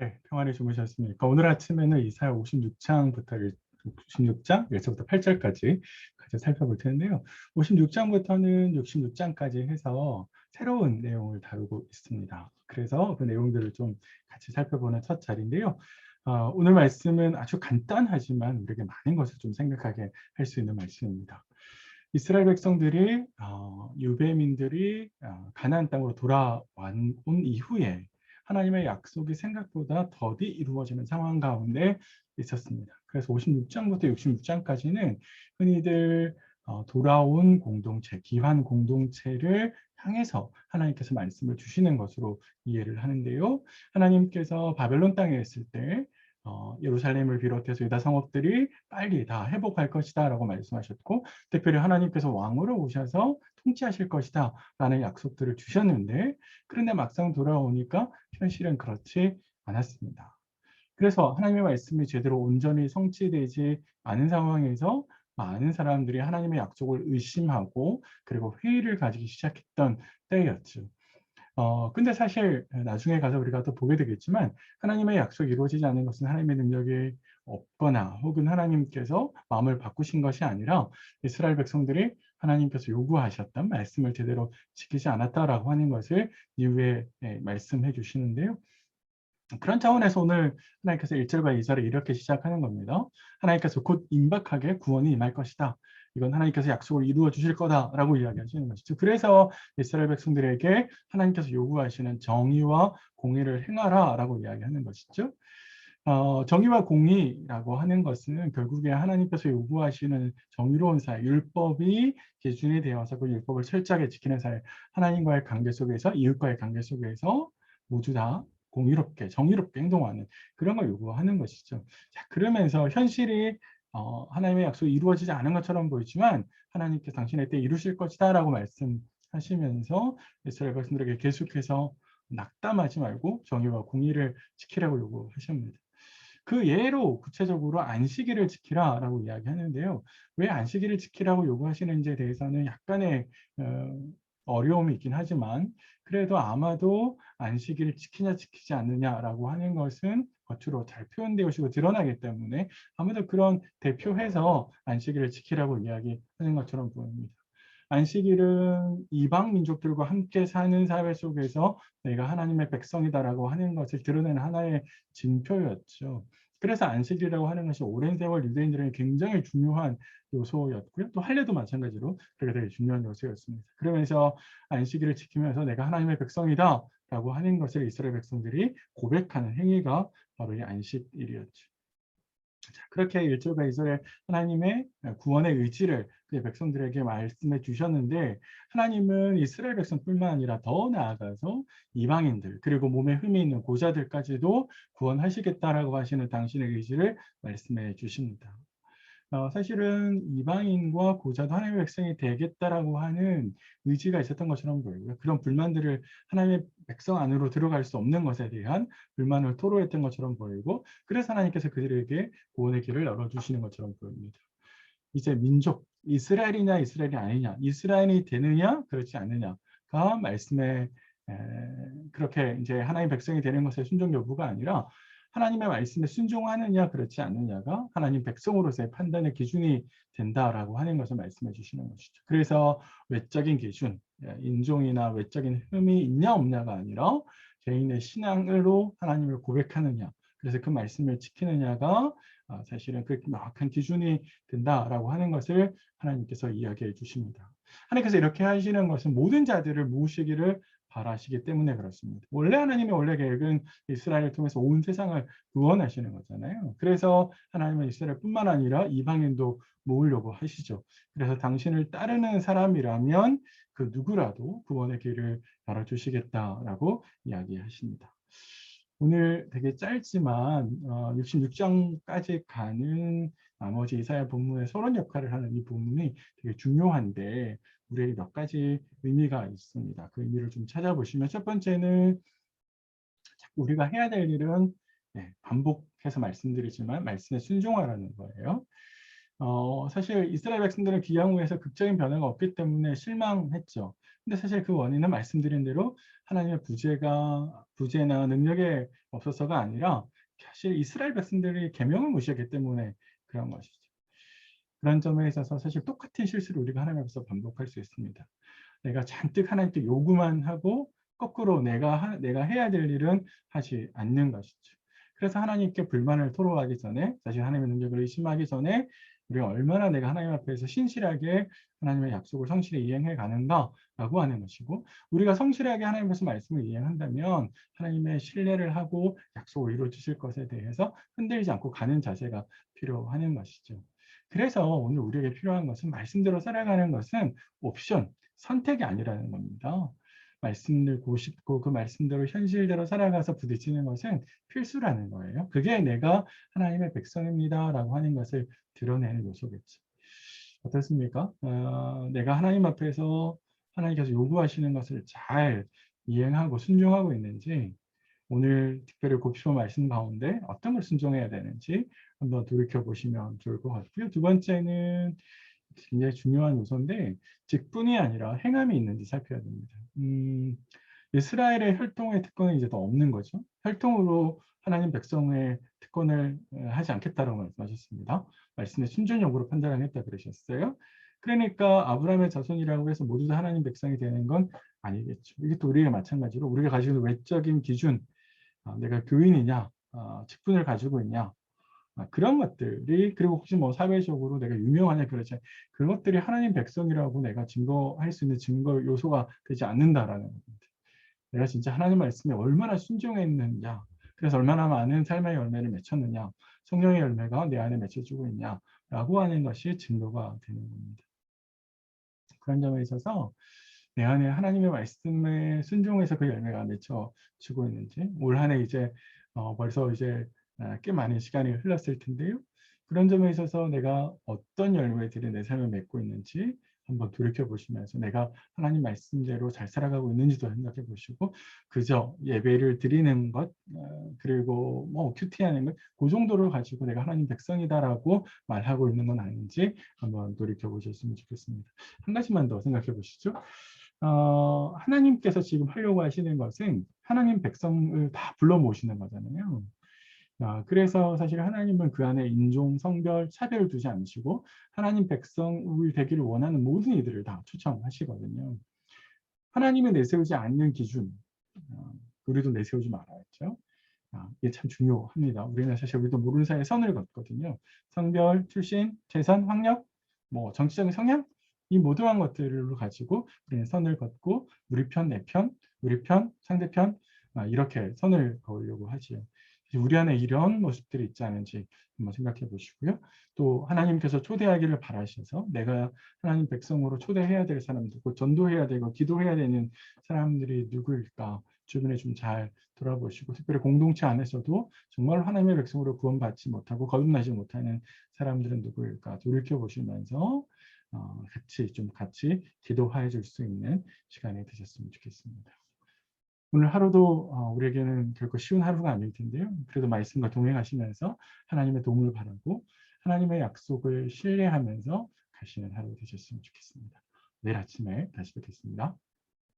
네, 평안히 주무셨습니까? 오늘 아침에는 이사야 56장부터 56장 1절부터 8절까지 같이 살펴볼 텐데요. 56장부터는 66장까지 해서 새로운 내용을 다루고 있습니다. 그래서 그 내용들을 좀 같이 살펴보는 첫 자리인데요. 오늘 말씀은 아주 간단하지만 우리에게 많은 것을 좀 생각하게 할 수 있는 말씀입니다. 이스라엘 백성들이 유대민들이 가나안 땅으로 돌아온 이후에 하나님의 약속이 생각보다 더디 이루어지는 상황 가운데 있었습니다. 그래서 56장부터 66장까지는 흔히들 돌아온 공동체, 귀환 공동체를 향해서 하나님께서 말씀을 주시는 것으로 이해를 하는데요. 하나님께서 바벨론 땅에 있을 때 예루살렘을 비롯해서 유다 성읍들이 빨리 다 회복할 것이다 라고 말씀하셨고, 특별히 하나님께서 왕으로 오셔서 통치하실 것이다 라는 약속들을 주셨는데, 그런데 막상 돌아오니까 현실은 그렇지 않았습니다. 그래서 하나님의 말씀이 제대로 온전히 성취되지 않은 상황에서 많은 사람들이 하나님의 약속을 의심하고 그리고 회의를 가지기 시작했던 때였죠. 근데 사실 나중에 가서 우리가 또 보게 되겠지만, 하나님의 약속이 이루어지지 않는 것은 하나님의 능력이 없거나 혹은 하나님께서 마음을 바꾸신 것이 아니라 이스라엘 백성들이 하나님께서 요구하셨던 말씀을 제대로 지키지 않았다라고 하는 것을 이후에 말씀해 주시는데요. 그런 차원에서 오늘 하나님께서 1절과 2절을 이렇게 시작하는 겁니다. 하나님께서 곧 임박하게 구원이 임할 것이다. 이건 하나님께서 약속을 이루어 주실 거다라고 이야기하시는 것이죠. 그래서 이스라엘 백성들에게 하나님께서 요구하시는 정의와 공의를 행하라라고 이야기하는 것이죠. 정의와 공의라고 하는 것은 결국에 하나님께서 요구하시는 정의로운 사회, 율법이 기준이 되어서 그 율법을 철저하게 지키는 사회, 하나님과의 관계 속에서, 이웃과의 관계 속에서 모두 다 공의롭게, 정의롭게 행동하는 그런 걸 요구하는 것이죠. 자, 그러면서 현실이 하나님의 약속이 이루어지지 않은 것처럼 보이지만 하나님께서 당신의 때 이루실 것이다 라고 말씀하시면서 이스라엘 백성들에게 계속해서 낙담하지 말고 정의와 공의를 지키라고 요구하십니다. 그 예로 구체적으로 안식일을 지키라라고 이야기하는데요. 왜 안식일을 지키라고 요구하시는지에 대해서는 약간의 어려움이 있긴 하지만, 그래도 아마도 안식일을 지키냐 지키지 않느냐라고 하는 것은 겉으로 잘 표현되어지고 드러나기 때문에 아무도 그런 대표해서 안식일을 지키라고 이야기하는 것처럼 보입니다. 안식일은 이방 민족들과 함께 사는 사회 속에서 내가 하나님의 백성이다라고 하는 것을 드러내는 하나의 징표였죠. 그래서 안식일이라고 하는 것이 오랜 세월 유대인들에게 굉장히 중요한 요소였고요. 또 할례도 마찬가지로 그렇게 되게 중요한 요소였습니다. 그러면서 안식일을 지키면서 내가 하나님의 백성이다 라고 하는 것을 이스라엘 백성들이 고백하는 행위가 바로 이 안식일이었죠. 그렇게 1절과 2절에 하나님의 구원의 의지를 그의 백성들에게 말씀해 주셨는데, 하나님은 이스라엘 백성뿐만 아니라 더 나아가서 이방인들 그리고 몸에 흠이 있는 고자들까지도 구원하시겠다라고 하시는 당신의 의지를 말씀해 주십니다. 사실은 이방인과 고자도 하나님의 백성이 되겠다라고 하는 의지가 있었던 것처럼 보이고요. 그런 불만들을 하나님의 백성 안으로 들어갈 수 없는 것에 대한 불만을 토로했던 것처럼 보이고, 그래서 하나님께서 그들에게 구원의 길을 열어주시는 것처럼 보입니다. 이제 민족, 이스라엘이냐 이스라엘이 아니냐, 이스라엘이 되느냐 그렇지 않느냐가 말씀에 그렇게 이제 하나님의 백성이 되는 것의 순종 여부가 아니라, 하나님의 말씀에 순종하느냐 그렇지 않느냐가 하나님 백성으로서의 판단의 기준이 된다라고 하는 것을 말씀해 주시는 것이죠. 그래서 외적인 기준, 인종이나 외적인 흠이 있냐 없냐가 아니라 개인의 신앙으로 하나님을 고백하느냐, 그래서 그 말씀을 지키느냐가 사실은 그 명확한 기준이 된다라고 하는 것을 하나님께서 이야기해 주십니다. 하나님께서 이렇게 하시는 것은 모든 자들을 모으시기를 바라시기 때문에 그렇습니다. 원래 하나님의 원래 계획은 이스라엘을 통해서 온 세상을 구원하시는 거잖아요. 그래서 하나님은 이스라엘뿐만 아니라 이방인도 모으려고 하시죠. 그래서 당신을 따르는 사람이라면 그 누구라도 구원의 길을 열어주시겠다라고 이야기하십니다. 오늘 되게 짧지만 66장까지 가는 나머지 이사야 본문의 서론 역할을 하는 이 본문이 되게 중요한데, 우리에게 몇 가지 의미가 있습니다. 그 의미를 좀 찾아보시면, 첫 번째는 우리가 해야 될 일은 반복해서 말씀드리지만 말씀에 순종하라는 거예요. 사실 이스라엘 백성들은 귀향 후에서 극적인 변화가 없기 때문에 실망했죠. 근데 사실 그 원인은 말씀드린 대로 하나님의 부재나 능력에 없어서가 아니라 사실 이스라엘 백성들이 계명을 무시했기 때문에 그런 것이죠. 그런 점에 있어서 사실 똑같은 실수를 우리가 하나님 앞에서 반복할 수 있습니다. 내가 잔뜩 하나님께 요구만 하고 거꾸로 내가 해야 될 일은 하지 않는 것이죠. 그래서 하나님께 불만을 토로하기 전에, 사실 하나님의 능력을 의심하기 전에 우리가 얼마나 내가 하나님 앞에서 신실하게 하나님의 약속을 성실히 이행해 가는가라고 하는 것이고, 우리가 성실하게 하나님 앞에서 말씀을 이행한다면 하나님의 신뢰를 하고 약속을 이루어 주실 것에 대해서 흔들리지 않고 가는 자세가 필요한 것이죠. 그래서 오늘 우리에게 필요한 것은, 말씀대로 살아가는 것은 옵션, 선택이 아니라는 겁니다. 말씀을 고집고 그 말씀대로 현실대로 살아가서 부딪히는 것은 필수라는 거예요. 그게 내가 하나님의 백성입니다라고 하는 것을 드러내는 요소겠죠. 어떻습니까? 내가 하나님 앞에서 하나님께서 요구하시는 것을 잘 이행하고 순종하고 있는지, 오늘 특별히 곱씹어 말씀 가운데 어떤 걸 순종해야 되는지 한번 돌이켜 보시면 좋을 것 같고요. 두 번째는 굉장히 중요한 요소인데, 직분이 아니라 행함이 있는지 살펴야 됩니다. 이스라엘의 혈통의 특권은 이제 더 없는 거죠. 혈통으로 하나님 백성의 특권을 하지 않겠다라고 말씀하셨습니다. 말씀의 순종력으로 판단을 했다 그러셨어요. 그러니까 아브라함의 자손이라고 해서 모두 다 하나님 백성이 되는 건 아니겠죠. 이게 또 우리가 마찬가지로 우리가 가지고 있는 외적인 기준, 내가 교인이냐, 직분을 가지고 있냐, 그런 것들이, 그리고 혹시 뭐 사회적으로 내가 유명하냐, 그렇지, 그런 것들이 하나님 백성이라고 내가 증거할 수 있는 증거 요소가 되지 않는다라는 겁니다. 내가 진짜 하나님 말씀에 얼마나 순종했느냐, 그래서 얼마나 많은 삶의 열매를 맺혔느냐, 성령의 열매가 내 안에 맺혀지고 있냐라고 하는 것이 증거가 되는 겁니다. 그런 점에 있어서 내 안에 하나님의 말씀에 순종해서 그 열매가 맺혀지고 있는지, 올 한 해 이제 벌써 이제 꽤 많은 시간이 흘렀을 텐데요. 그런 점에 있어서 내가 어떤 열매들이 내 삶에 맺고 있는지 한번 돌이켜 보시면서 내가 하나님 말씀대로 잘 살아가고 있는지도 생각해 보시고, 그저 예배를 드리는 것, 그리고 뭐 큐티하는 것, 그 정도를 가지고 내가 하나님 백성이다라고 말하고 있는 건 아닌지 한번 돌이켜 보셨으면 좋겠습니다. 한 가지만 더 생각해 보시죠. 하나님께서 지금 하려고 하시는 것은 하나님 백성을 다 불러 모시는 거잖아요. 그래서 사실 하나님은 그 안에 인종, 성별, 차별을 두지 않으시고 하나님 백성을 되기를 원하는 모든 이들을 다 초청하시거든요. 하나님이 내세우지 않는 기준, 우리도 내세우지 말아야죠. 이게 참 중요합니다. 우리는 사실 우리도 모르는 사이에 선을 긋거든요. 성별, 출신, 재산, 학력, 뭐 정치적인 성향, 이 모든 것들을 가지고 우리는 선을 긋고 우리 편, 내 편, 우리 편, 상대편, 이렇게 선을 그으려고 하지요. 우리 안에 이런 모습들이 있지 않은지 한번 생각해 보시고요. 또 하나님께서 초대하기를 바라셔서 내가 하나님 백성으로 초대해야 될 사람들, 곧 전도해야 되고 기도해야 되는 사람들이 누구일까 주변에 좀 잘 돌아보시고, 특별히 공동체 안에서도 정말 하나님의 백성으로 구원받지 못하고 거듭나지 못하는 사람들은 누구일까 돌이켜보시면서 같이 기도해 줄 수 있는 시간이 되셨으면 좋겠습니다. 오늘 하루도 우리에게는 결코 쉬운 하루가 아닐 텐데요. 그래도 말씀과 동행하시면서 하나님의 도움을 바라고 하나님의 약속을 신뢰하면서 가시는 하루 되셨으면 좋겠습니다. 내일 아침에 다시 뵙겠습니다.